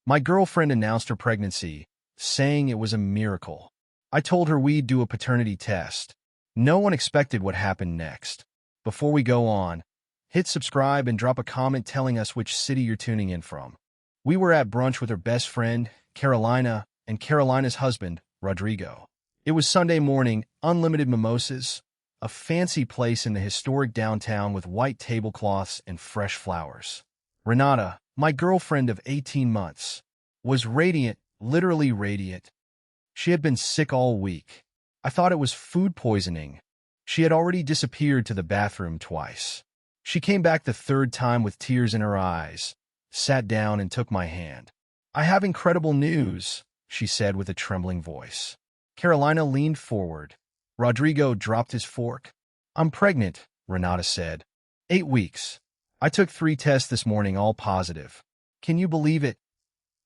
My girlfriend announced her pregnancy, saying it was a miracle. I told her we'd do a paternity test. No one expected what happened next. Before we go on, hit subscribe and drop a comment telling us which city you're tuning in from. We were at brunch with her best friend, Carolina, and Carolina's husband, Rodrigo. It was Sunday morning, unlimited mimosas, a fancy place in the historic downtown with white tablecloths and fresh flowers. Renata, my girlfriend of 18 months, was radiant, literally radiant. She had been sick all week. I thought it was food poisoning. She had already disappeared to the bathroom twice. She came back the third time with tears in her eyes, sat down and took my hand. "I have incredible news," she said with a trembling voice. Carolina leaned forward. Rodrigo dropped his fork. "I'm pregnant," Renata said. 8 weeks. I took 3 tests this morning, all positive. Can you believe it?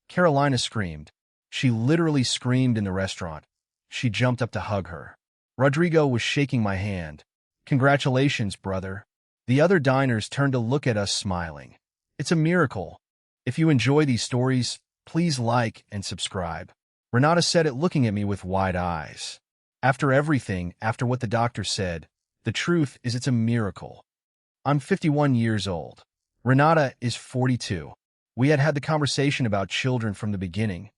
Carolina screamed. She literally screamed in the restaurant. She jumped up to hug her. Rodrigo was shaking my hand. "Congratulations, brother." The other diners turned to look at us smiling. It's a miracle. If you enjoy these stories, please like and subscribe. Renata said it, looking at me with wide eyes. After everything, after what the doctor said, the truth is it's a miracle. I'm 51 years old. Renata is 42. We had the conversation about children from the beginning.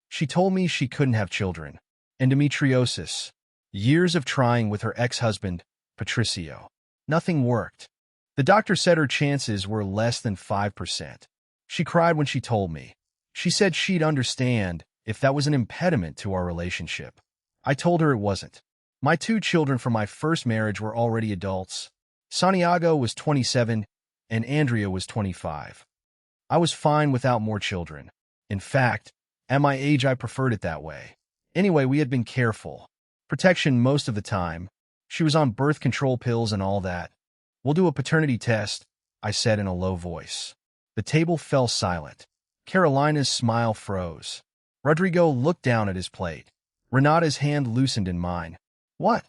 She told me she couldn't have children. Endometriosis. Years of trying with her ex-husband, Patricio. Nothing worked. The doctor said her chances were less than 5%. She cried when she told me. She said she'd understand if that was an impediment to our relationship. I told her it wasn't. My 2 children from my first marriage were already adults. Santiago was 27 and Andrea was 25. I was fine without more children. In fact, at my age I preferred it that way. Anyway, we had been careful. Protection most of the time. She was on birth control pills and all that. "We'll do a paternity test," I said in a low voice. The table fell silent. Carolina's smile froze. Rodrigo looked down at his plate. Renata's hand loosened in mine. "What?"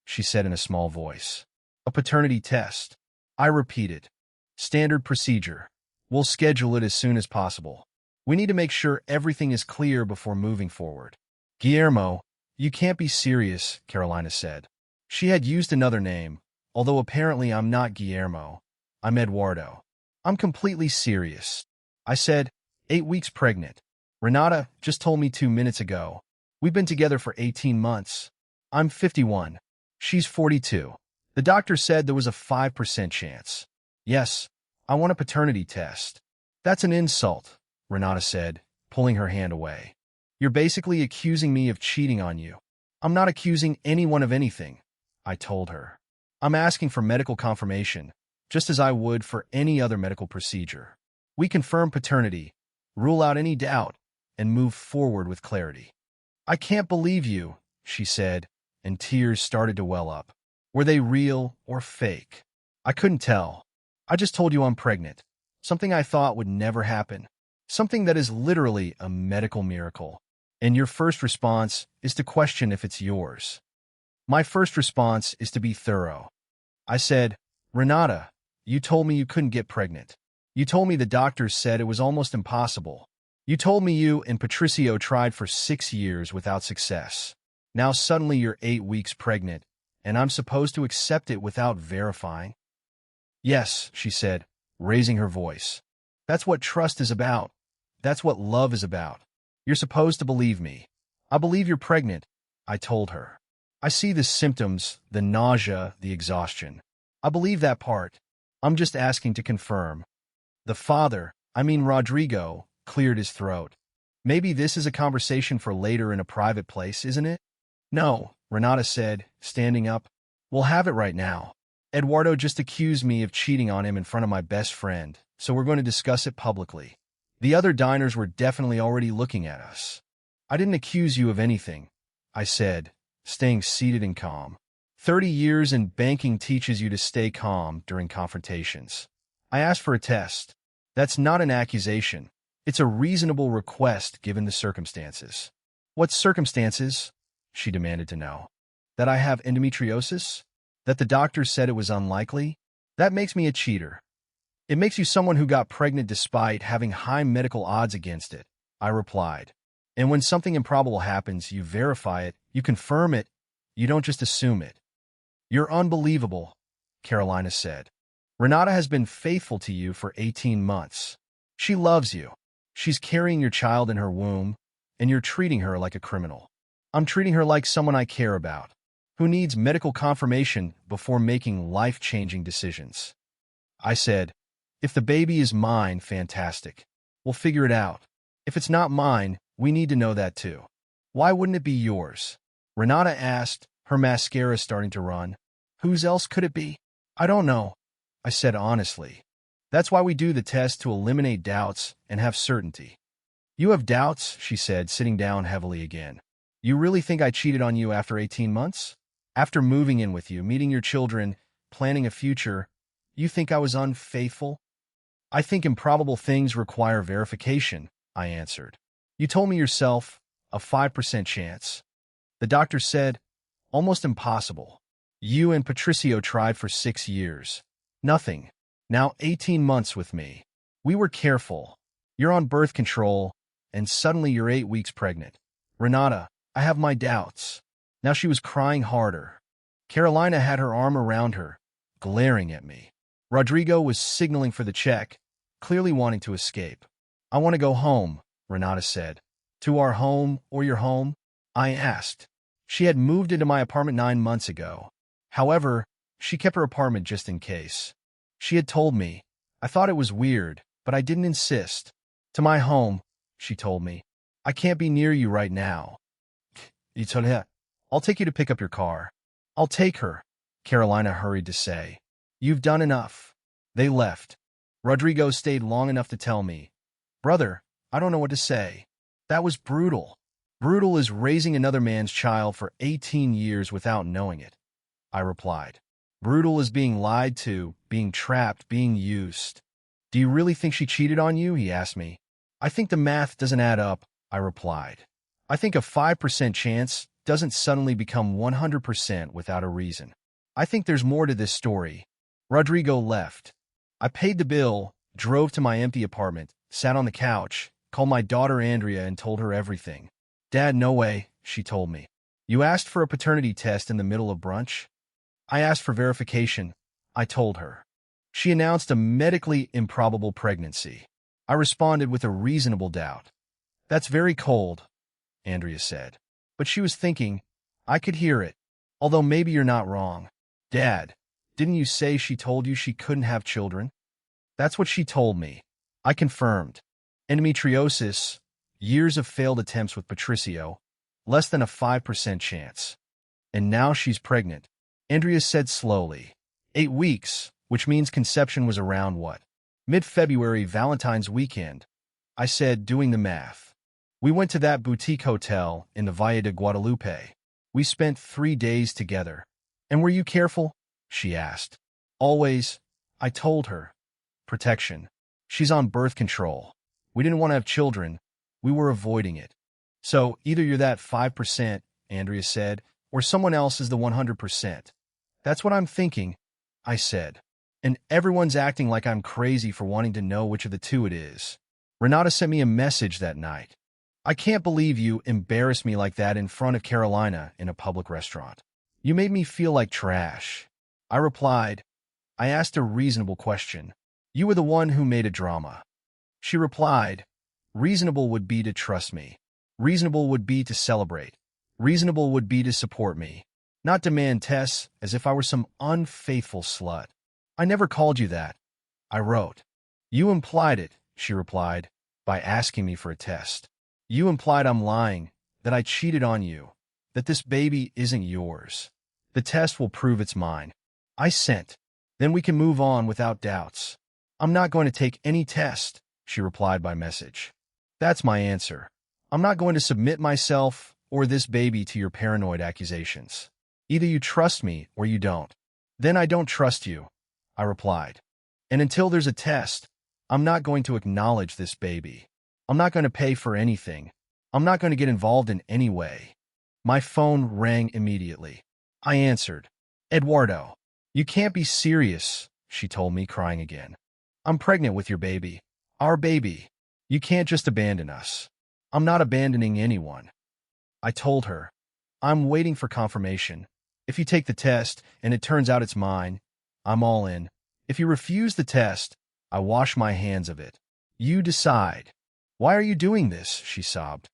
she said in a small voice. "A paternity test." I repeated. "Standard procedure. We'll schedule it as soon as possible. We need to make sure everything is clear before moving forward." "Guillermo, you can't be serious," Carolina said. She had used another name, although apparently I'm not Guillermo. I'm Eduardo. "I'm completely serious." I said, 8 weeks pregnant. Renata just told me 2 minutes ago. We've been together for 18 months. I'm 51. She's 42. The doctor said there was a 5% chance. "Yes, I want a paternity test." "That's an insult," Renata said, pulling her hand away. "You're basically accusing me of cheating on you." "I'm not accusing anyone of anything," I told her. "I'm asking for medical confirmation, just as I would for any other medical procedure. We confirm paternity, rule out any doubt, and move forward with clarity." "I can't believe you," she said, and tears started to well up. Were they real or fake? I couldn't tell. "I just told you I'm pregnant. Something I thought would never happen. Something that is literally a medical miracle. And your first response is to question if it's yours." My first response is to be thorough. I said, "Renata, you told me you couldn't get pregnant. You told me the doctors said it was almost impossible. You told me you and Patricio tried for 6 years without success. Now suddenly you're 8 weeks pregnant, and I'm supposed to accept it without verifying?" "Yes," she said, raising her voice. "That's what trust is about. That's what love is about. You're supposed to believe me." "I believe you're pregnant," I told her. "I see the symptoms, the nausea, the exhaustion. I believe that part. I'm just asking to confirm." The father, Rodrigo, cleared his throat. "Maybe this is a conversation for later in a private place, isn't it?" "No," Renata said, standing up. "We'll have it right now. Eduardo just accused me of cheating on him in front of my best friend, so we're going to discuss it publicly." The other diners were definitely already looking at us. "I didn't accuse you of anything," I said, staying seated and calm. 30 years in banking teaches you to stay calm during confrontations. I asked for a test. That's not an accusation. It's a reasonable request given the circumstances. "What circumstances?" she demanded to know. "That I have endometriosis? That the doctor said it was unlikely? That makes me a cheater. It makes you someone who got pregnant despite having high medical odds against it. I replied. And when something improbable happens, you verify it, you confirm it, you don't just assume it. You're unbelievable, Carolina said. Renata has been faithful to you for 18 months. She loves you. She's carrying your child in her womb, and you're treating her like a criminal. I'm treating her like someone I care about, who needs medical confirmation before making life-changing decisions. I said, if the baby is mine, fantastic. We'll figure it out. If it's not mine, we need to know that too. Why wouldn't it be yours? Renata asked, her mascara starting to run. Whose else could it be? I don't know, I said honestly. That's why we do the test, to eliminate doubts and have certainty. You have doubts, she said, sitting down heavily again. You really think I cheated on you after 18 months? After moving in with you, meeting your children, planning a future, you think I was unfaithful? I think improbable things require verification, I answered. You told me yourself, a 5% chance. The doctor said, almost impossible. You and Patricio tried for 6 years. Nothing. Now 18 months with me. We were careful. You're on birth control, and suddenly you're 8 weeks pregnant. Renata, I have my doubts. Now she was crying harder. Carolina had her arm around her, glaring at me. Rodrigo was signaling for the check, clearly wanting to escape. I want to go home, Renata said. To our home or your home? I asked. She had moved into my apartment 9 months ago. However, she kept her apartment just in case. She had told me. I thought it was weird, but I didn't insist. To my home, she told me. I can't be near you right now. I'll take you to pick up your car. I'll take her, Carolina hurried to say. You've done enough. They left. Rodrigo stayed long enough to tell me, brother, I don't know what to say. That was brutal. Brutal is raising another man's child for 18 years without knowing it, I replied. Brutal is being lied to, being trapped, being used. Do you really think she cheated on you? He asked me. I think the math doesn't add up, I replied. I think a 5% chance doesn't suddenly become 100% without a reason. I think there's more to this story. Rodrigo left. I paid the bill, drove to my empty apartment, sat on the couch, called my daughter Andrea and told her everything. Dad, no way, she told me. You asked for a paternity test in the middle of brunch? I asked for verification, I told her. She announced a medically improbable pregnancy. I responded with a reasonable doubt. That's very cold, Andrea said. But she was thinking. I could hear it. Although maybe you're not wrong. Dad, didn't you say she told you she couldn't have children? That's what she told me. I confirmed. Endometriosis, years of failed attempts with Patricio, less than a 5% chance. And now she's pregnant. Andrea said slowly. 8 weeks, which means conception was around what? Mid-February, Valentine's weekend. I said, doing the math. We went to that boutique hotel in the Valle de Guadalupe. We spent 3 days together. And were you careful? She asked. Always, I told her. Protection. She's on birth control. We didn't want to have children. We were avoiding it. So either you're that 5%, Andrea said, or someone else is the 100%. That's what I'm thinking, I said. And everyone's acting like I'm crazy for wanting to know which of the two it is. Renata sent me a message that night. I can't believe you embarrassed me like that in front of Carolina in a public restaurant. You made me feel like trash. I replied. I asked a reasonable question. You were the one who made a drama. She replied, reasonable would be to trust me. Reasonable would be to celebrate. Reasonable would be to support me. Not demand tests as if I were some unfaithful slut. I never called you that. I wrote. You implied it, she replied, by asking me for a test. You implied I'm lying, that I cheated on you, that this baby isn't yours. The test will prove it's mine. I sent. Then we can move on without doubts. I'm not going to take any test, she replied by message. That's my answer. I'm not going to submit myself or this baby to your paranoid accusations. Either you trust me or you don't. Then I don't trust you, I replied. And until there's a test, I'm not going to acknowledge this baby. I'm not going to pay for anything. I'm not going to get involved in any way. My phone rang immediately. I answered. Eduardo, you can't be serious, she told me, crying again. I'm pregnant with your baby. Our baby. You can't just abandon us. I'm not abandoning anyone. I told her, I'm waiting for confirmation. If you take the test and it turns out it's mine, I'm all in. If you refuse the test, I wash my hands of it. You decide. Why are you doing this? She sobbed.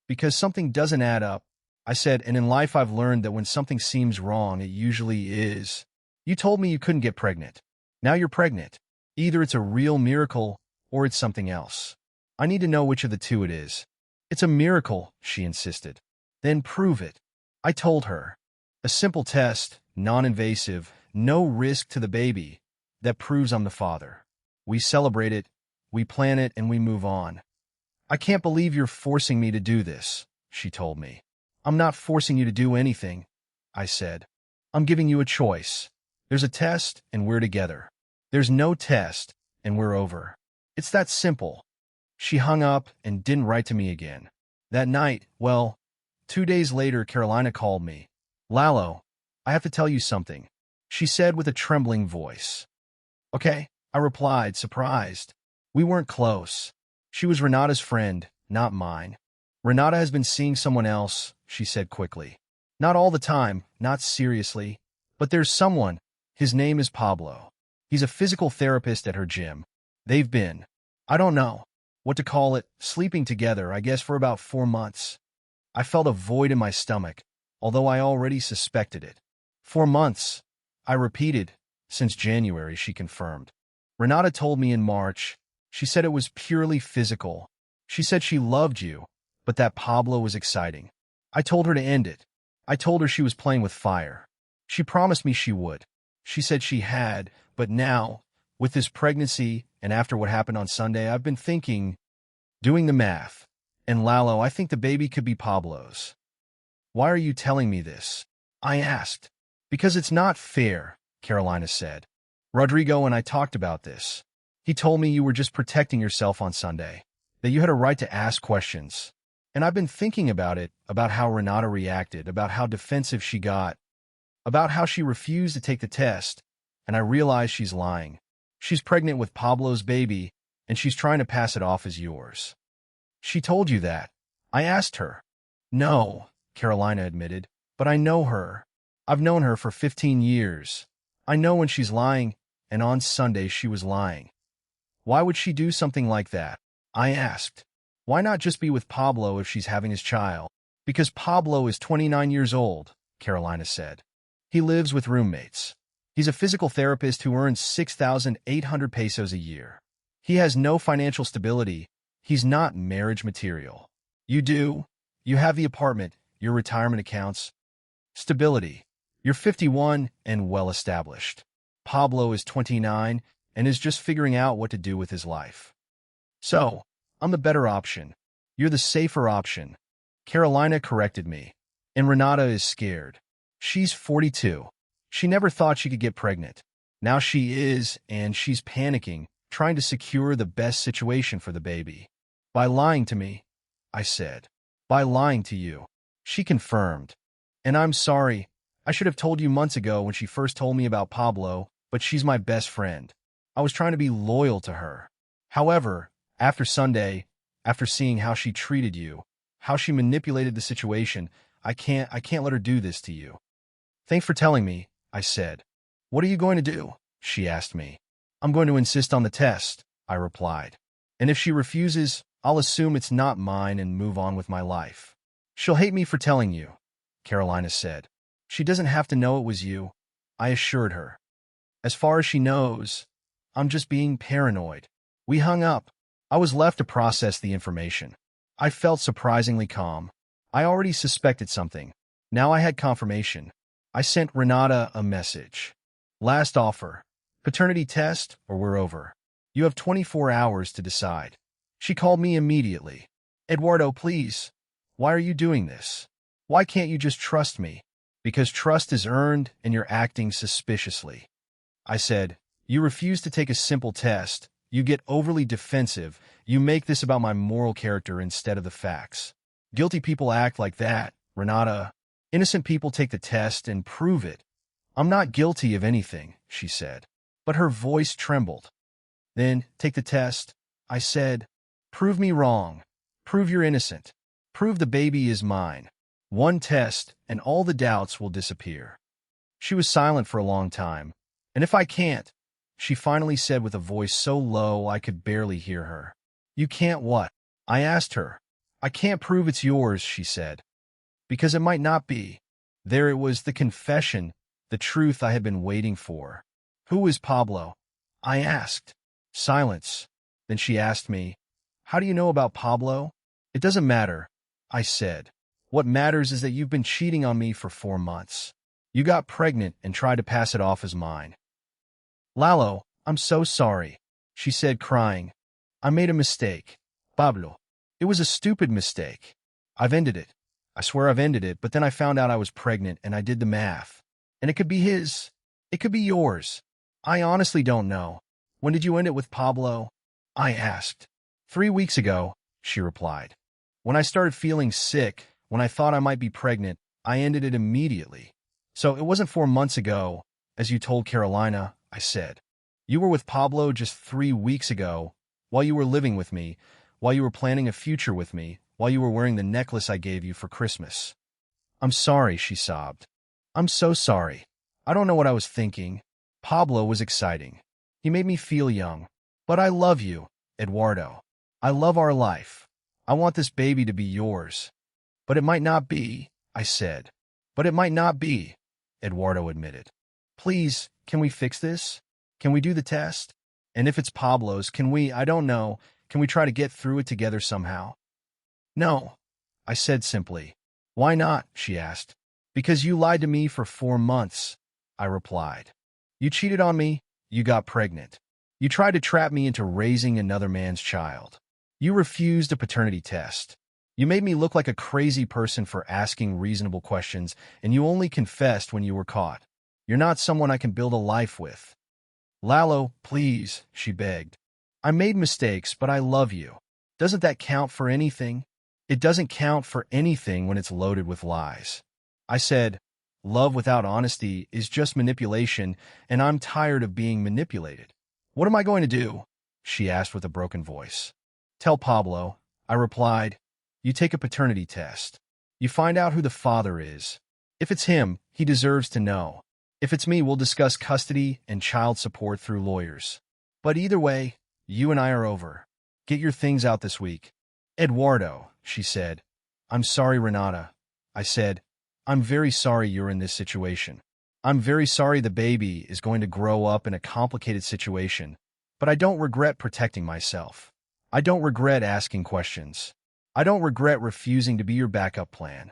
Because something doesn't add up, I said, and in life I've learned that when something seems wrong, it usually is. You told me you couldn't get pregnant. Now you're pregnant. Either it's a real miracle or it's something else. I need to know which of the two it is. It's a miracle, she insisted. Then prove it. I told her. A simple test, non-invasive, no risk to the baby, that proves I'm the father. We celebrate it, we plan it, and we move on. I can't believe you're forcing me to do this, she told me. I'm not forcing you to do anything, I said. I'm giving you a choice. There's a test, and we're together. There's no test, and we're over. It's that simple. She hung up and didn't write to me again. That night, 2 days later, Carolina called me. Lalo, I have to tell you something, she said with a trembling voice. Okay, I replied, surprised. We weren't close. She was Renata's friend, not mine. Renata has been seeing someone else, she said quickly. Not all the time, not seriously, but there's someone. His name is Pablo. He's a physical therapist at her gym. They've been, I don't know what to call it, sleeping together, I guess for about 4 months. I felt a void in my stomach, although I already suspected it. 4 months, I repeated. Since January, she confirmed. Renata told me in March. She said it was purely physical. She said she loved you, but that Pablo was exciting. I told her to end it. I told her she was playing with fire. She promised me she would. She said she had, but now, with this pregnancy and after what happened on Sunday, I've been thinking, doing the math. And Lalo, I think the baby could be Pablo's. Why are you telling me this? I asked. Because it's not fair, Carolina said. Rodrigo and I talked about this. He told me you were just protecting yourself on Sunday, that you had a right to ask questions. And I've been thinking about it, about how Renata reacted, about how defensive she got, about how she refused to take the test, and I realized she's lying. She's pregnant with Pablo's baby, and she's trying to pass it off as yours. She told you that. I asked her. No, Carolina admitted, but I know her. I've known her for 15 years. I know when she's lying, and on Sunday she was lying. Why would she do something like that? I asked. Why not just be with Pablo if she's having his child? Because Pablo is 29 years old, Carolina said. He lives with roommates. He's a physical therapist who earns 6,800 pesos a year. He has no financial stability. He's not marriage material. You do. You have the apartment, your retirement accounts. Stability. You're 51 and well-established. Pablo is 29 and is just figuring out what to do with his life. So, I'm the better option. You're the safer option. Carolina corrected me. And Renata is scared. She's 42. She never thought she could get pregnant. Now she is, and she's panicking, trying to secure the best situation for the baby. By lying to me, I said. By lying to you. She confirmed. And I'm sorry. I should have told you months ago when she first told me about Pablo, but she's my best friend. I was trying to be loyal to her. However, after Sunday, after seeing how she treated you, how she manipulated the situation, I can't let her do this to you. Thanks for telling me, I said. What are you going to do? She asked me. I'm going to insist on the test, I replied. And if she refuses, I'll assume it's not mine and move on with my life. She'll hate me for telling you, Carolina said. She doesn't have to know it was you, I assured her. As far as she knows, I'm just being paranoid. We hung up. I was left to process the information. I felt surprisingly calm. I already suspected something. Now I had confirmation. I sent Renata a message. Last offer. Paternity test or we're over. You have 24 hours to decide. She called me immediately. Eduardo, please. Why are you doing this? Why can't you just trust me? Because trust is earned and you're acting suspiciously. I said, you refuse to take a simple test. You get overly defensive. You make this about my moral character instead of the facts. Guilty people act like that, Renata. Innocent people take the test and prove it. I'm not guilty of anything, she said. But her voice trembled. Then, take the test, I said. Prove me wrong. Prove you're innocent. Prove the baby is mine. One test, and all the doubts will disappear. She was silent for a long time. And if I can't, she finally said with a voice so low I could barely hear her. You can't what? I asked her. I can't prove it's yours, she said. Because it might not be. There it was, the confession, the truth I had been waiting for. Who is Pablo? I asked. Silence. Then she asked me, how do you know about Pablo? It doesn't matter, I said. What matters is that you've been cheating on me for 4 months. You got pregnant and tried to pass it off as mine. Lalo, I'm so sorry, she said, crying. I made a mistake. Pablo. It was a stupid mistake. I've ended it. I swear I've ended it, but then I found out I was pregnant and I did the math. And it could be his. It could be yours. I honestly don't know. When did you end it with Pablo? I asked. 3 weeks ago, she replied. When I started feeling sick, when I thought I might be pregnant, I ended it immediately. So it wasn't 4 months ago, as you told Carolina, I said. You were with Pablo just 3 weeks ago, while you were living with me, while you were planning a future with me, while you were wearing the necklace I gave you for Christmas. I'm sorry, she sobbed. I'm so sorry. I don't know what I was thinking. Pablo was exciting. He made me feel young. But I love you, Eduardo. I love our life. I want this baby to be yours. But it might not be, I said. But it might not be, Eduardo admitted. Please, can we fix this? Can we do the test? And if it's Pablo's, can we, I don't know, can we try to get through it together somehow? No, I said simply. Why not? She asked. Because you lied to me for 4 months, I replied. You cheated on me, you got pregnant. You tried to trap me into raising another man's child. You refused a paternity test. You made me look like a crazy person for asking reasonable questions, and you only confessed when you were caught. You're not someone I can build a life with. Lalo, please, she begged. I made mistakes, but I love you. Doesn't that count for anything? It doesn't count for anything when it's loaded with lies. I said, love without honesty is just manipulation, and I'm tired of being manipulated. What am I going to do? She asked with a broken voice. Tell Pablo, I replied. You take a paternity test. You find out who the father is. If it's him, he deserves to know. If it's me, we'll discuss custody and child support through lawyers. But either way, you and I are over. Get your things out this week. Eduardo, she said. I'm sorry, Renata. I said, I'm very sorry you're in this situation. I'm very sorry the baby is going to grow up in a complicated situation, but I don't regret protecting myself. I don't regret asking questions. I don't regret refusing to be your backup plan.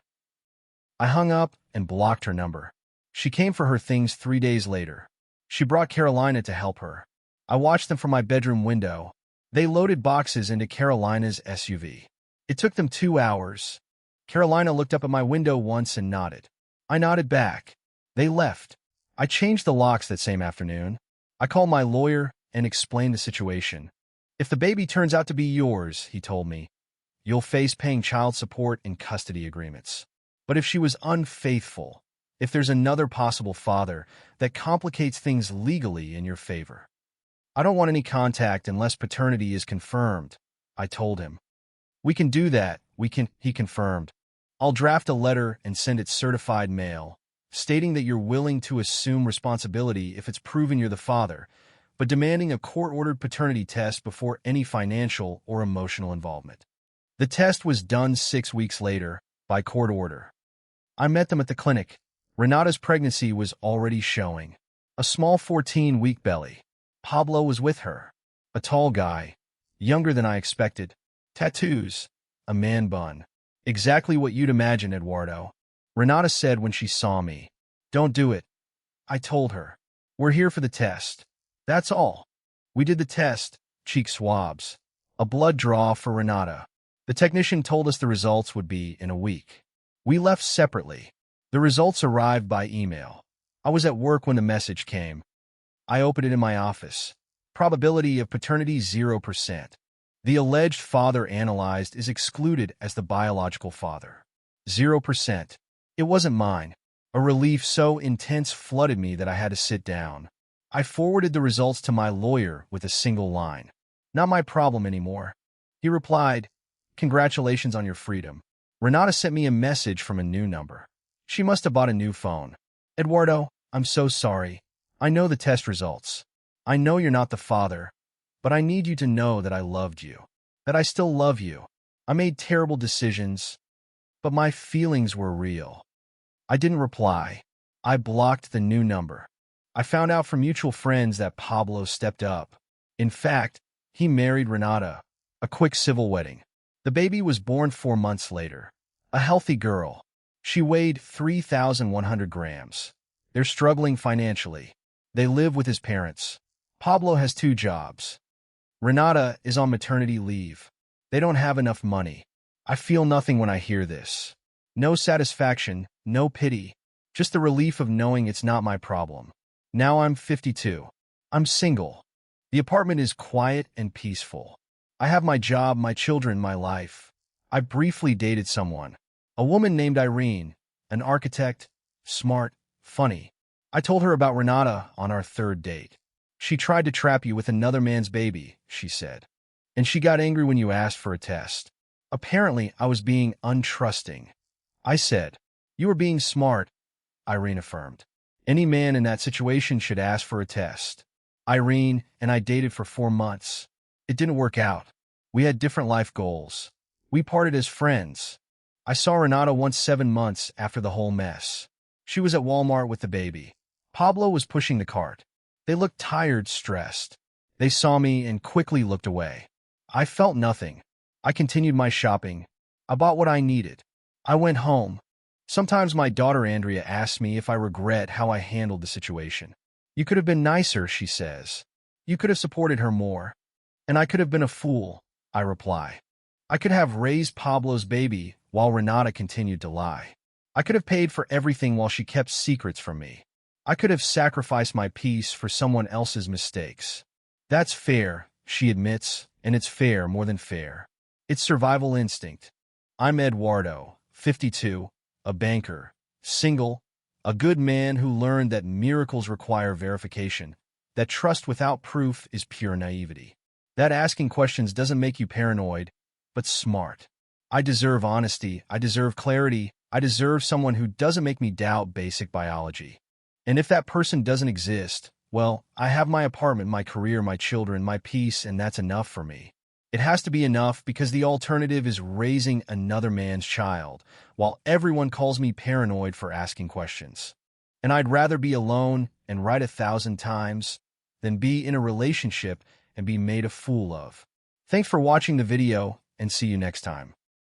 I hung up and blocked her number. She came for her things 3 days later. She brought Carolina to help her. I watched them from my bedroom window. They loaded boxes into Carolina's SUV. It took them 2 hours. Carolina looked up at my window once and nodded. I nodded back. They left. I changed the locks that same afternoon. I called my lawyer and explained the situation. If the baby turns out to be yours, he told me, you'll face paying child support and custody agreements. But if she was unfaithful, if there's another possible father, that complicates things legally in your favor. I don't want any contact unless paternity is confirmed, I told him. We can do that, he confirmed. I'll draft a letter and send it certified mail, stating that you're willing to assume responsibility if it's proven you're the father, but demanding a court-ordered paternity test before any financial or emotional involvement. The test was done 6 weeks later, by court order. I met them at the clinic. Renata's pregnancy was already showing. A small 14-week belly. Pablo was with her. A tall guy, younger than I expected. Tattoos. A man bun. Exactly what you'd imagine, Eduardo. Renata said when she saw me. Don't do it. I told her. We're here for the test. That's all. We did the test. Cheek swabs. A blood draw for Renata. The technician told us the results would be in a week. We left separately. The results arrived by email. I was at work when the message came. I opened it in my office. Probability of paternity 0%. The alleged father analyzed is excluded as the biological father. 0%. It wasn't mine. A relief so intense flooded me that I had to sit down. I forwarded the results to my lawyer with a single line. Not my problem anymore. He replied, Congratulations on your freedom. Renata sent me a message from a new number. She must have bought a new phone. Eduardo, I'm so sorry. I know the test results. I know you're not the father, but I need you to know that I loved you, that I still love you. I made terrible decisions, but my feelings were real. I didn't reply. I blocked the new number. I found out from mutual friends that Pablo stepped up. In fact, he married Renata, a quick civil wedding. The baby was born 4 months later. A healthy girl. She weighed 3,100 grams. They're struggling financially. They live with his parents. Pablo has 2 jobs. Renata is on maternity leave. They don't have enough money. I feel nothing when I hear this. No satisfaction, no pity, just the relief of knowing it's not my problem. Now I'm 52. I'm single. The apartment is quiet and peaceful. I have my job, my children, my life. I briefly dated someone, a woman named Irene, an architect, smart, funny. I told her about Renata on our 3rd date. She tried to trap you with another man's baby, she said. And she got angry when you asked for a test. Apparently, I was being untrusting. I said, you were being smart, Irene affirmed. Any man in that situation should ask for a test. Irene and I dated for 4 months. It didn't work out. We had different life goals. We parted as friends. I saw Renata once 7 months after the whole mess. She was at Walmart with the baby. Pablo was pushing the cart. They looked tired, stressed. They saw me and quickly looked away. I felt nothing. I continued my shopping. I bought what I needed. I went home. Sometimes my daughter Andrea asks me if I regret how I handled the situation. You could have been nicer, she says. You could have supported her more. And I could have been a fool, I reply. I could have raised Pablo's baby while Renata continued to lie. I could have paid for everything while she kept secrets from me. I could have sacrificed my peace for someone else's mistakes. That's fair, she admits, and it's fair more than fair. It's survival instinct. I'm Eduardo, 52, a banker, single, a good man who learned that miracles require verification, that trust without proof is pure naivety, that asking questions doesn't make you paranoid, but smart. I deserve honesty, I deserve clarity, I deserve someone who doesn't make me doubt basic biology. And if that person doesn't exist, well, I have my apartment, my career, my children, my peace, and that's enough for me. It has to be enough because the alternative is raising another man's child, while everyone calls me paranoid for asking questions. And I'd rather be alone and write 1,000 times than be in a relationship and be made a fool of. Thanks for watching the video, and see you next time.